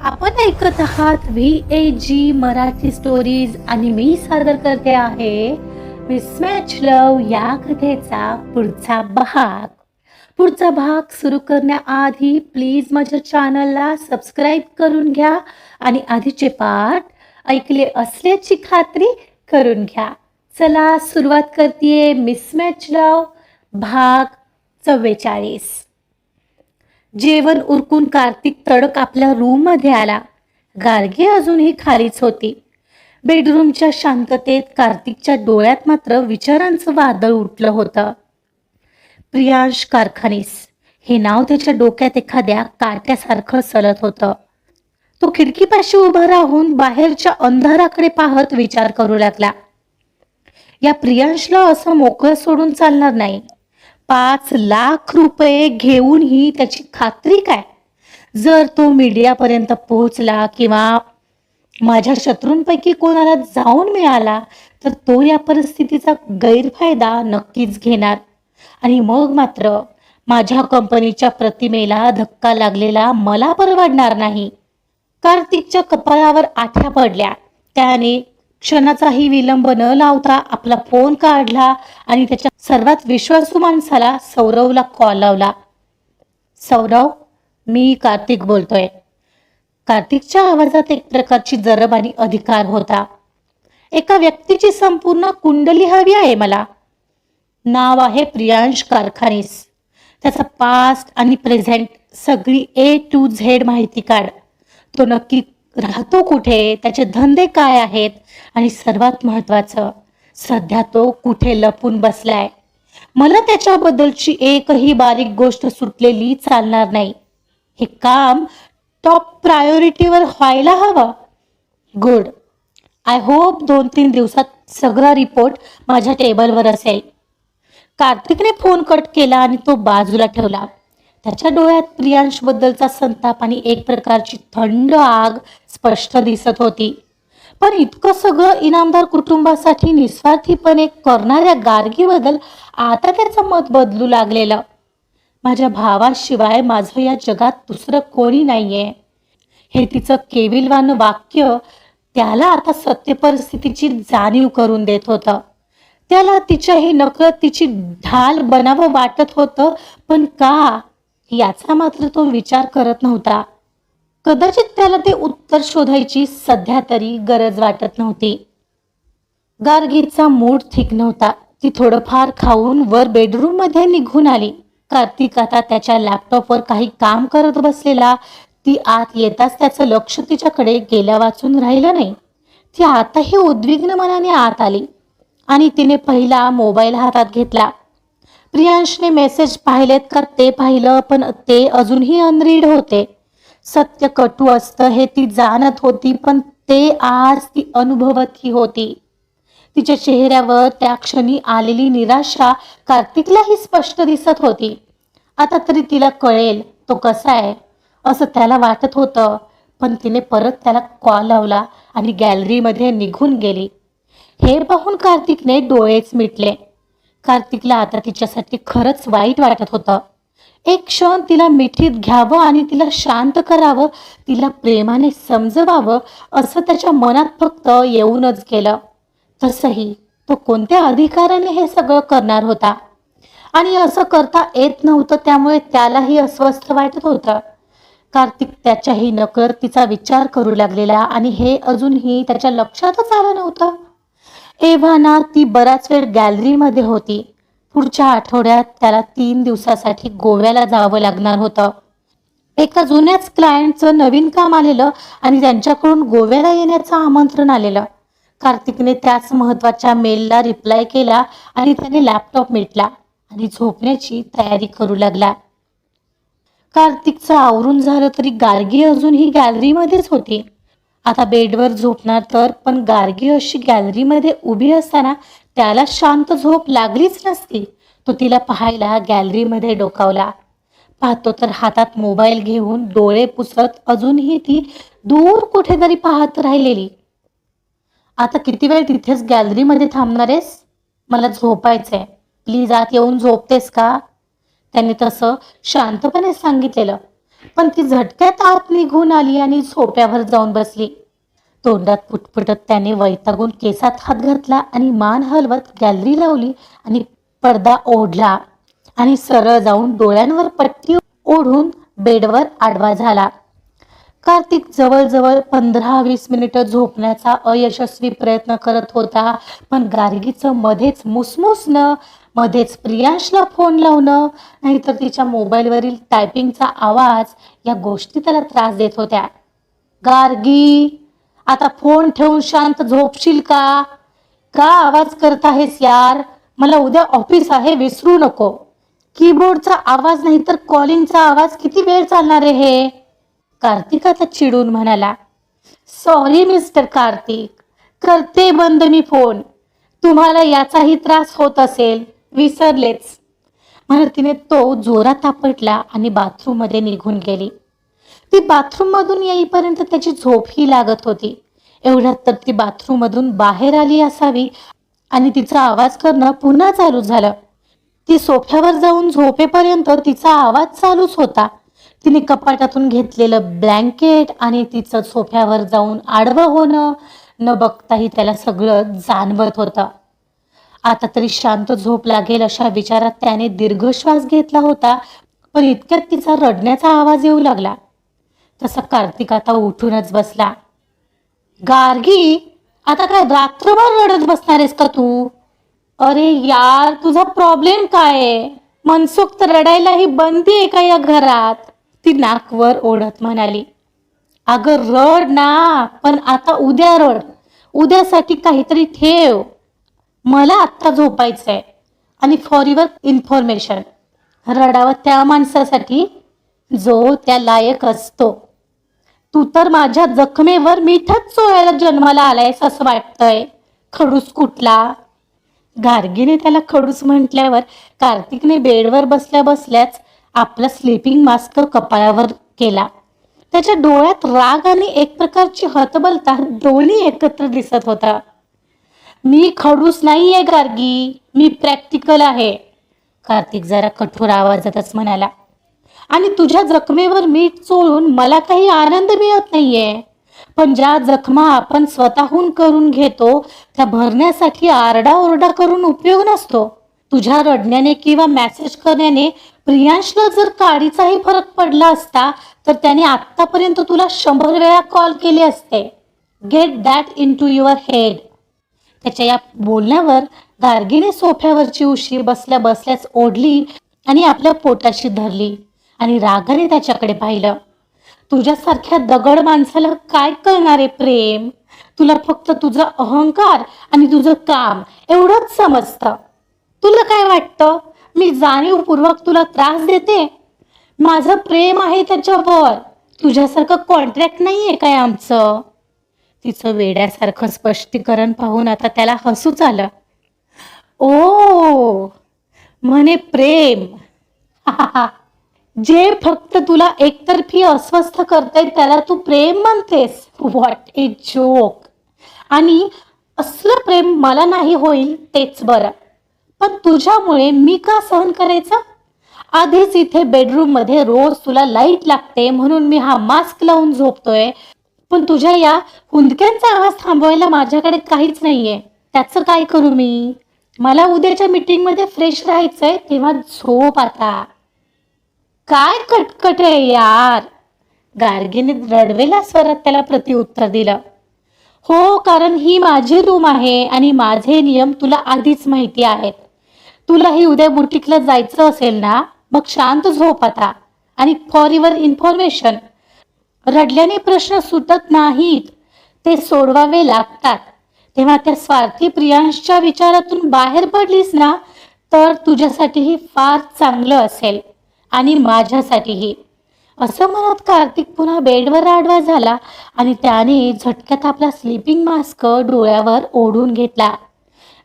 आपण ऐकत आहात VAG मराठी स्टोरीज आणि मी सादर करते आहे मिसमॅच लव या कथेचा पुढचा भाग सुरू करण्याआधी प्लीज माझ्या चॅनलला सबस्क्राईब करून घ्या आणि आधीचे पाठ ऐकले असल्याची खात्री करून घ्या. चला सुरुवात करतेय मिसमॅच लव भाग 44. जेवण उरकून कार्तिक तडक आपल्या रूममध्ये आला. गार्गी अजूनही खालीच होती. बेडरूमच्या शांततेत कार्तिकच्या डोळ्यात मात्र विचारांचं वादळ उठलं होतं. प्रियांश कारखानीस हे नाव त्याच्या डोक्यात एखाद्या काट्यासारखं सलत होतं. तो खिडकीपाशी उभा राहून बाहेरच्या अंधाराकडे पाहत विचार करू लागला. या प्रियांशला असं मोकळं सोडून चालणार नाही. 5 लाख रुपये घेऊनही त्याची खात्री काय? जर तो मीडियापर्यंत पोहोचला किंवा माझ्या शत्रूंपैकी कोणाला जाऊन मिळाला तर तो या परिस्थितीचा गैरफायदा नक्कीच घेणार आणि मग मात्र माझ्या कंपनीच्या प्रतिमेला धक्का लागलेला मला परवडणार नाही. कार्तिकच्या कपाळावर आठ्या पडल्या. त्याने क्षणाचाही विलंब न लावता आपला फोन काढला आणि त्याच्या सर्वात विश्वासू माणसाला सौरवला कॉल लावला. सौरव, मी कार्तिक बोलतोय. कार्तिकच्या आवाजात एक प्रकारची जरब आणि अधिकार होता. एका व्यक्तीची संपूर्ण कुंडली हवी आहे मला. नाव आहे प्रियांश कारखानीस. त्याचा पास्ट आणि प्रेझेंट सगळी A to Z माहिती काढ. तो नक्की राहतो कुठे, त्याचे धंदे काय आहेत आणि सर्वात महत्वाचं सध्या तो कुठे लपून बसलाय. मला त्याच्याबद्दलची एकही बारीक गोष्ट सुटलेली चालणार नाही. हे काम टॉप प्रायोरिटीवर व्हायला हवं. गुड. आय होप 2-3 दिवसात सगळा रिपोर्ट माझ्या टेबलवर असेल. कार्तिकने फोन कट केला आणि तो बाजूला ठेवला. त्याच्या डोळ्यात प्रियांश बद्दलचा संताप आणि एक प्रकारची थंड आग स्पष्ट दिसत होती. पण इतकं सगळं इनामदार कुटुंबासाठी निस्वार्थीपणे करणाऱ्या गार्गीबद्दल आता त्याचं मत बदलू लागलेलं. माझ्या भावाशिवाय माझं या जगात दुसरं कोणी नाहीये, हे तिचं केविलवान वाक्य त्याला आता सत्य परिस्थितीची जाणीव करून देत होतं. त्याला तिच्या हे नकळत तिची ढाल बनावं वाटत होतं, पण का याचा मात्र तो विचार करत नव्हता. कदाचित त्याला ते उत्तर शोधायची सध्या तरी गरज वाटत नव्हती. गार्गीचा मूड ठीक नव्हता. ती थोडंफार खाऊन वर बेडरूम मध्ये निघून आली. कार्तिक आता त्याच्या लॅपटॉपवर काही काम करत बसलेला. ती आत येताच त्याचं लक्ष तिच्याकडे गेल्या वाचून राहिलं नाही. ती आताही उद्विग्न मनाने आत आली आणि तिने पहिला मोबाईल हातात घेतला. प्रियांशने मेसेज पाहिलेत का ते पाहिलं, पण ते अजूनही अनरीड होते. सत्य कटू असतं हे ती जाणत होती, पण ते आज ती अनुभवतही होती. तिच्या चेहऱ्यावर त्या क्षणी आलेली निराशा कार्तिकलाही स्पष्ट दिसत होती. आता तरी तिला कळेल तो कसा आहे असं त्याला वाटत होतं. पण तिने परत त्याला कॉल लावला आणि गॅलरीमध्ये निघून गेली. हे पाहून कार्तिकने डोळेच मिटले. कार्तिकला आता तिच्यासाठी खरंच वाईट वाटत होतं. एक क्षण तिला मिठीत घ्यावं आणि तिला शांत करावं, तिला प्रेमाने समजवावं असं त्याच्या मनात फक्त येऊनच गेलं. तसंही तो कोणत्या अधिकाराने हे सगळं करणार होता आणि असं करता येत नव्हतं, त्यामुळे त्यालाही अस्वस्थ वाटत होतं. कार्तिक त्याच्याही नकळत तिचा विचार करू लागलेला आणि हे अजूनही त्याच्या लक्षातच आलं नव्हतं. एव्हाना ती बराच वेळ गॅलरीमध्ये होती. पुढच्या आठवड्यात त्याला 3 दिवसासाठी गोव्याला जावं लागणार होतं. एका जुन्याच क्लायंटचं नवीन काम आलेलं आणि त्यांच्याकडून गोव्याला येण्याचं आमंत्रण आलेलं. कार्तिकने त्याच महत्वाच्या मेलला रिप्लाय केला आणि त्याने लॅपटॉप मिटला आणि झोपण्याची तयारी करू लागला. कार्तिकचं आवरून झालं तरी गार्गी अजूनही गॅलरीमध्येच होती. आता बेडवर झोपणार तर, पण गार्गी अशी गॅलरीमध्ये उभी असताना त्याला शांत झोप लागलीच नसती. तो तिला पाहायला गॅलरीमध्ये डोकावला. पाहतो तर हातात मोबाईल घेऊन डोळे पुसत अजूनही ती दूर कुठेतरी पाहत राहिलेली. आता किती वेळ तिथेच गॅलरीमध्ये थांबणार आहेस? मला झोपायचंय, प्लीज आत येऊन झोपतेस का? त्याने तसं शांतपणे सांगितलेलं. पण ती झटक्यात आत निघून आली आणि सोफ्यावर जाऊन बसली. तोंडात पुटपुटत त्याने वैतागून केसात हात घातला आणि मान हलवत गॅलरी लावली आणि पडदा ओढला आणि सरळ जाऊन डोळ्यांवर पट्टी ओढून बेडवर आडवा झाला. कार्तिक जवळजवळ 15-20 मिनिटं झोपण्याचा अयशस्वी प्रयत्न करत होता, पण गार्गीचं मध्येच मुसमुसणं, मध्येच प्रियांशला फोन लावणं, नाहीतर तिच्या मोबाईलवरील टायपिंगचा आवाज या गोष्टी त्याला त्रास देत होत्या. गार्गी, आता फोन ठेवून शांत झोपशील का? का आवाज करत आहेस यार? मला उद्या ऑफिस आहे, विसरू नको. कीबोर्डचा आवाज नाही तर कॉलिंगचा आवाज किती वेळ चालणार आहे हे? कार्तिक आता चिडून म्हणाला. सॉरी मिस्टर कार्तिक, करते बंद मी फोन. तुम्हाला याचाही त्रास होत असेल, विसरलेच. म्हणून तिने तो जोरात आपटला आणि बाथरूम मध्ये निघून गेली. ती बाथरूम मधून येईपर्यंत त्याची झोपही लागत होती. एवढ्यात तर ती बाथरूम मधून बाहेर आली असावी आणि तिचा आवाज करणं पुन्हा चालू झालं. ती सोफ्यावर जाऊन झोपेपर्यंत तिचा आवाज चालूच होता. तिने कपाटातून घेतलेलं ब्लँकेट आणि तिचं सोफ्यावर जाऊन आडवं होणं न बघताही त्याला सगळं जाणवत होतं. आता तरी शांत झोप लागेल अशा विचारात त्याने दीर्घ श्वास घेतला होता, पण इतक्यात तिचा रडण्याचा आवाज येऊ लागला. तसा कार्तिक आता उठूनच बसला. गार्गी, आता काय रात्रभर रडत बसणार आहेस का तू? अरे यार, तुझा प्रॉब्लेम काय आहे? मनसोक्त रडायलाही बंदी आहे का या घरात? ती नाकवर ओढत म्हणाली. अगं रड ना, पण आता उद्या रड. उद्यासाठी काहीतरी ठेव. मला आत्ता झोपायचंय. आणि फॉर युअर इन्फॉर्मेशन, रडावं त्या माणसासाठी जो त्या लायक असतो. तू तर माझ्या जखमेवर मिठच चोळायला जन्माला आलायस असं वाटतंय. खडूस कुठला? गार्गीने त्याला खडूस म्हटल्यावर कार्तिकने बेडवर बसल्या बसल्याच आपला स्लीपिंग मास्क कपाळावर केला. त्याच्या डोळ्यात राग आणि एक प्रकारची हतबलता दोन्ही एकत्र दिसत होता. मी खडूस नाहीये गार्गी, मी प्रॅक्टिकल आहे, कार्तिक जरा कठोर आवाजातच म्हणाला. आणि तुझ्या जखमेवर मीठ चोळून मला काही आनंद मिळत नाहीये. पण ज्या जखमा आपण स्वतःहून करून घेतो त्या भरण्यासाठी आरडाओरडा करून उपयोग नसतो. तुझ्या रडण्याने किंवा मेसेज करण्याने प्रियांशला जर काडीचाही फरक पडला असता तर त्याने आतापर्यंत तुला 100 वेळा कॉल केले असते. Get that into your head. त्याच्या या बोलण्यावर गार्गीने सोफ्यावरची उशी बसल्या बसल्याच ओढली आणि आपल्या पोटाशी धरली आणि रागाने त्याच्याकडे पाहिलं. तुझ्यासारख्या दगड माणसाला काय कळणारे प्रेम? तुला फक्त तुझा अहंकार आणि तुझं काम एवढंच समजतं. तुला काय वाटतं मी जाणीवपूर्वक तुला त्रास देते? माझं प्रेम आहे त्याच्यावर. तुझ्यासारखं कॉन्ट्रॅक्ट नाहीये काय आमचं? तिचं वेड्यासारखं स्पष्टीकरण पाहून आता त्याला हसूच आलं. ओ, म्हणे प्रेम. जे फक्त तुला एकतर्फी अस्वस्थ करते त्याला तू प्रेम म्हणतेस? What a joke. आणि असलं प्रेम मला नाही होईल तेच बरं, पण तुझ्यामुळे मी का सहन करायचं? आधीच इथे बेडरूम मध्ये रोज तुला लाईट लागते म्हणून मी हा मास्क लावून झोपतोय, पण तुझ्या या हुंदक्यांचा आवाज थांबवायला माझ्याकडे काहीच नाहीये. त्याचं काय करू मी? मला उद्याच्या मीटिंग मध्ये फ्रेश राहायचंय, तेव्हा झोप आता. काय कटकट आहे यार, गार्गीने रडवेल्या स्वरात त्याला प्रतिउत्तर दिलं. हो, कारण ही माझी रूम आहे आणि माझे नियम तुला आधीच माहिती आहेत. तुलाही उद्या बुटीकला जायचं असेल ना, मग शांत झोप आता. आणि फॉर युअर इन्फॉर्मेशन, रडल्याने प्रश्न सुटत नाहीत, ते सोडवावे लागतात. तेव्हा त्या स्वार्थी प्रियांशच्या विचारातून बाहेर पडलीस ना तर तुझ्यासाठीही फार चांगलं असेल आणि माझ्यासाठीही. असं म्हणत कार्तिक पुन्हा बेडवर आडवा झाला आणि त्याने झटक्यात आपला स्लीपिंग मास्क डोळ्यावर ओढून घेतला.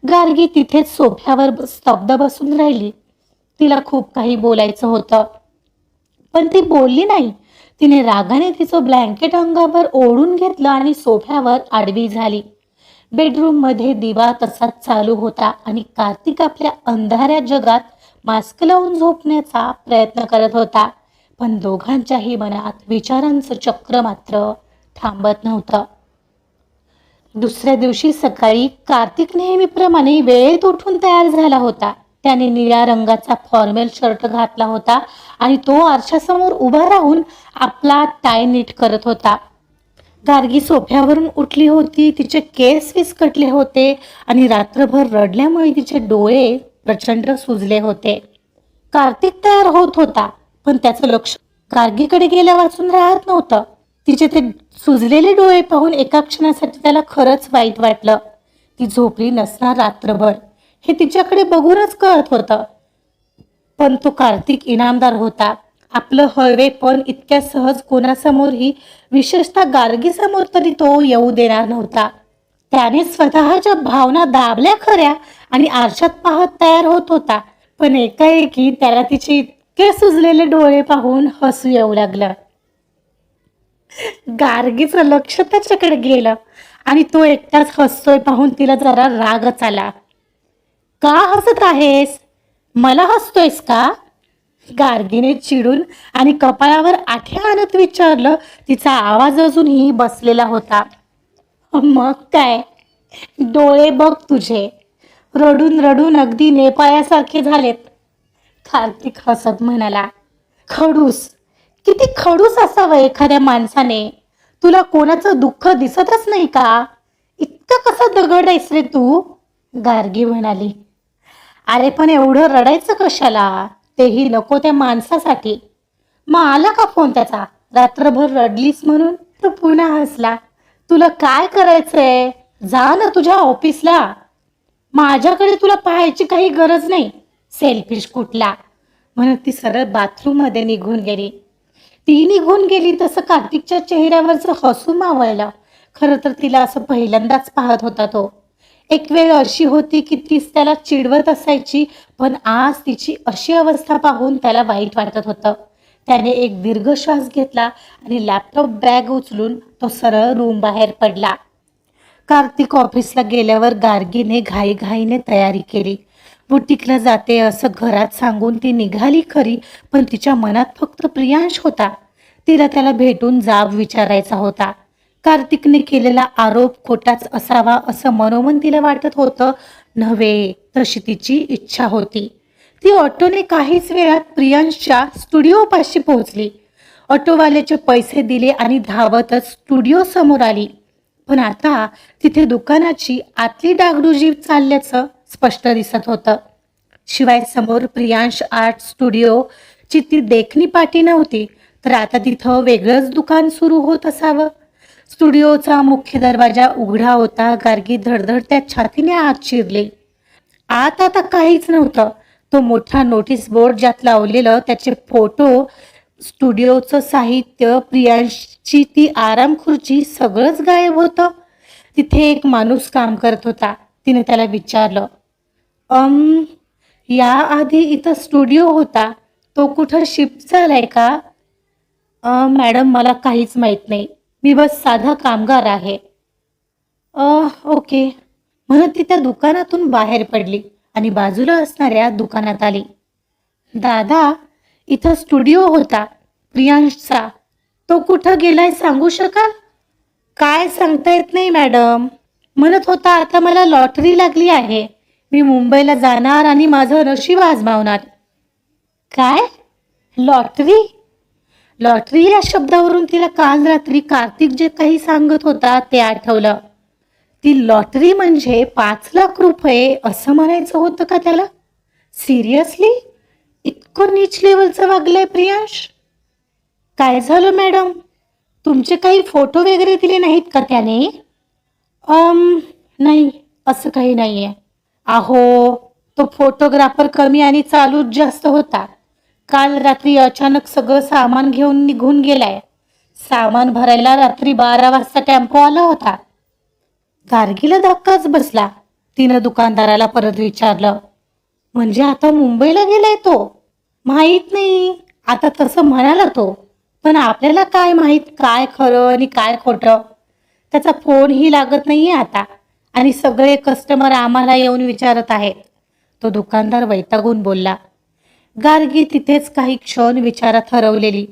गार्गी तिथेच सोफ्यावर स्तब्ध बसून राहिली. तिला खूप काही बोलायचं होतं, पण ती बोलली नाही. तिने रागाने तिचं ब्लँकेट अंगावर ओढून घेतलं आणि सोफ्यावर आडवी झाली. बेडरूम मध्ये दिवा तसाच चालू होता आणि कार्तिक आपल्या अंधाऱ्या जगात मास्क लावून झोपण्याचा प्रयत्न करत होता, पण दोघांच्याही मनात विचारांचं चक्र मात्र थांबत नव्हतं. दुसऱ्या दिवशी सकाळी कार्तिक नेहमीप्रमाणे वेळेत उठून तयार झाला होता. त्याने निळ्या रंगाचा फॉर्मल शर्ट घातला होता आणि तो आरशासमोर उभा राहून आपला टाय नीट करत होता. गार्गी सोफ्यावरून उठली होती. तिचे केस विस्कटले होते आणि रात्रभर रडल्यामुळे तिचे डोळे प्रचंड सुजले होते. कार्तिक तयार होत होता, पण त्याचं लक्ष गार्गीकडे गेल्या वाचून राहत नव्हतं. तिचे ते सुजलेले डोळे पाहून एका क्षणासाठी त्याला खरंच वाईट वाटलं. ती झोपली नसणार रात्रभर हे तिच्याकडे बघूनच कळत होतं. पण तो कार्तिक इनामदार होता. आपलं हळवे पण इतक्या सहज कोणासमोरही, विशेषतः गार्गीसमोर तरी तो येऊ देणार नव्हता. त्याने स्वतःच्या भावना दाबल्या खऱ्या आणि आरशात पाहत तयार होत होता, पण एकाएकी त्याला तिचे इतके सुजलेले डोळे पाहून हसू येऊ लागलं. गार्गीचं लक्ष त्याच्याकडे गेलं आणि तो एकटाच हसतोय पाहून तिला जरा रागच आला. का हसत आहेस? मला हसतोयस का? गार्गीने चिडून आणि कपाळावर आठ्या आणत विचारलं. तिचा आवाज अजूनही बसलेला होता. मग काय, डोळे बघ तुझे, रडून रडून अगदी नेपाळ्यासारखे झालेत. कार्तिक हसत म्हणाला. खडूस, किती खडूस असावं एखाद्या माणसाने. तुला कोणाचं दुःख दिसतच नाही का? इतकं कसं दगड आहेस रे तू? गार्गी म्हणाली. अरे पण एवढं रडायचं कशाला? तेही नको त्या माणसासाठी. मग आला का फोन त्याचा? रात्रभर रडलीस म्हणून? तो पुन्हा हसला. तुला काय करायचंय? जा ना तुझ्या ऑफिसला. माझ्याकडे तुला पाहायची काही गरज नाही. सेल्फिश कुठला, म्हणून ती सरळ बाथरूम मध्ये निघून गेली. ती निघून गेली तसं कार्तिकच्या चेहऱ्यावरचं हसू मावळलं. खरं तर तिला असं पहिल्यांदाच पाहत होता तो. एक वेळ अशी होती की तीच त्याला चिडवत असायची, पण आज तिची अशी अवस्था पाहून त्याला वाईट वाटत होतं. त्याने एक दीर्घ श्वास घेतला आणि लॅपटॉप बॅग उचलून तो सरळ रूम बाहेर पडला. कार्तिक ऑफिसला गेल्यावर गार्गीने घाईघाईने तयारी केली. बुटीकला जाते असं घरात सांगून ती निघाली खरी, पण तिच्या मनात फक्त प्रियांश होता. तिला त्याला भेटून जाब विचारायचा होता. कार्तिकने केलेला आरोप खोटाच असावा असं मनोमन तिला वाटत होतं. नव्हे, तशी तिची इच्छा होती. ती ऑटोने काहीच वेळात प्रियांशच्या स्टुडिओपाशी पोहोचली. ऑटोवाल्याचे पैसे दिले आणि धावतच स्टुडिओ समोर आली. पण आता तिथे दुकानाची आतली डागडुजी चालल्याचं स्पष्ट दिसत होतं. शिवाय समोर प्रियांश आर्ट स्टुडिओची ती देखणी पाटी नव्हती, तर आता तिथं वेगळंच दुकान सुरू होत असावं. स्टुडिओचा मुख्य दरवाजा उघडा होता. गार्गी धडधडत्या छातीने आत शिरली. आत आता काहीच नव्हतं. तो मोठा नोटीस बोर्ड ज्यात लावलेलं त्याचे फोटो, स्टुडिओचं साहित्य, प्रियांशची ती आराम खुर्ची, सगळंच गायब होतं. तिथे एक माणूस काम करत होता. तिने त्याला विचारलं, याआधी इथं स्टुडिओ होता, तो कुठं शिफ्ट झालाय का? मॅडम, मला काहीच माहीत नाही. मी बस साधा कामगार आहे. ओके, म्हणून ती त्या दुकानातून बाहेर पडली आणि बाजूला असणाऱ्या दुकानात आली. दादा, इथं स्टुडिओ होता प्रियांशचा, तो कुठं गेलाय सांगू शकाल? काय सांगता येत नाही मॅडम. म्हणत होता आता मला लॉटरी लागली आहे, मी मुंबईला जाणार आणि माझं नशीब आजमावणार. काय? लॉटरी? लॉटरी या शब्दावरून तिला काल रात्री कार्तिक जे काही सांगत होता ते आठवलं. ती लॉटरी म्हणजे 5 लाख रुपये असं म्हणायचं होतं का त्याला? सिरियसली? इतकं नीच लेवलचं वागलंय प्रियांश? काय झालं मॅडम? तुमचे काही फोटो वगैरे दिले नाहीत का त्याने? नाही, असं काही नाहीये. अहो, तो फोटोग्राफर कमी आणि चालूच जास्त होता. काल रात्री अचानक सगळं सामान घेऊन निघून गेलाय. सामान भरायला रात्री 12 वाजता टेम्पो आला होता. गार्गीला धक्काच बसला. तिनं दुकानदाराला परत विचारलं, म्हणजे आता मुंबईला गेलाय तो? माहीत नाही, आता तसं म्हणाला तो, पण आपल्याला काय माहीत काय खरं आणि काय खोटं. त्याचा फोनही लागत नाहीये आता आणि सगळे कस्टमर आम्हाला येऊन विचारत आहेत. तो दुकानदार वैतागून बोलला. गार्गी तिथेच काही क्षण विचारात हरवलेली.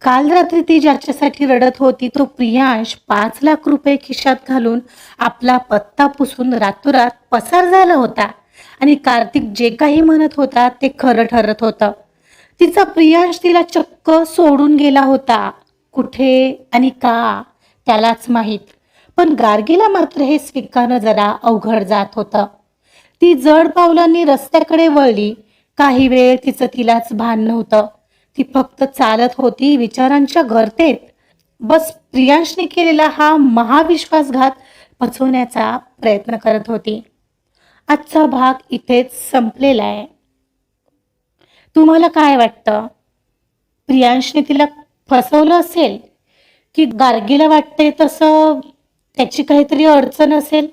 काल रात्री ती ज्याच्यासाठी रडत होती तो प्रियांश 5 लाख रुपये खिशात घालून आपला पत्ता पुसून रातोरात पसार झाला होता. आणि कार्तिक जे काही म्हणत होता ते खरं ठरत होतं. तिचा प्रियांश तिला चक्क सोडून गेला होता. कुठे आणि का त्यालाच माहीत. पण गार्गीला मात्र हे स्वीकारणं जरा अवघड जात होतं. ती जड पावलांनी रस्त्याकडे वळली. काही वेळ तिचं तिलाच भान नव्हतं. ती फक्त चालत होती विचारांच्या गर्तेत. बस प्रियांशने केलेला हा महाविश्वासघात पचवण्याचा प्रयत्न करत होती. आजचा भाग इथेच संपलेला आहे. तुम्हाला काय वाटतं? प्रियांशने तिला फसवलं असेल की गार्गीला वाटते तसं त्याची काहीतरी अडचण असेल?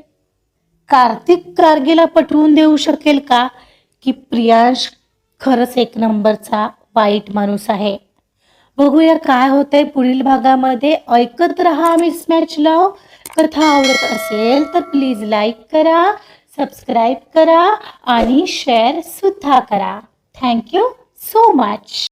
कार्तिक गार्गीला पटवून देऊ शकेल का की प्रियांश खरंच एक नंबरचा वाईट माणूस आहे? बघूया काय होतंय पुढील भागामध्ये. ऐकत रहा मिसमॅच लव्ह. कथा आवडत असेल तर प्लीज लाईक करा, सबस्क्राईब करा आणि शेअर सुद्धा करा. Thank you so much.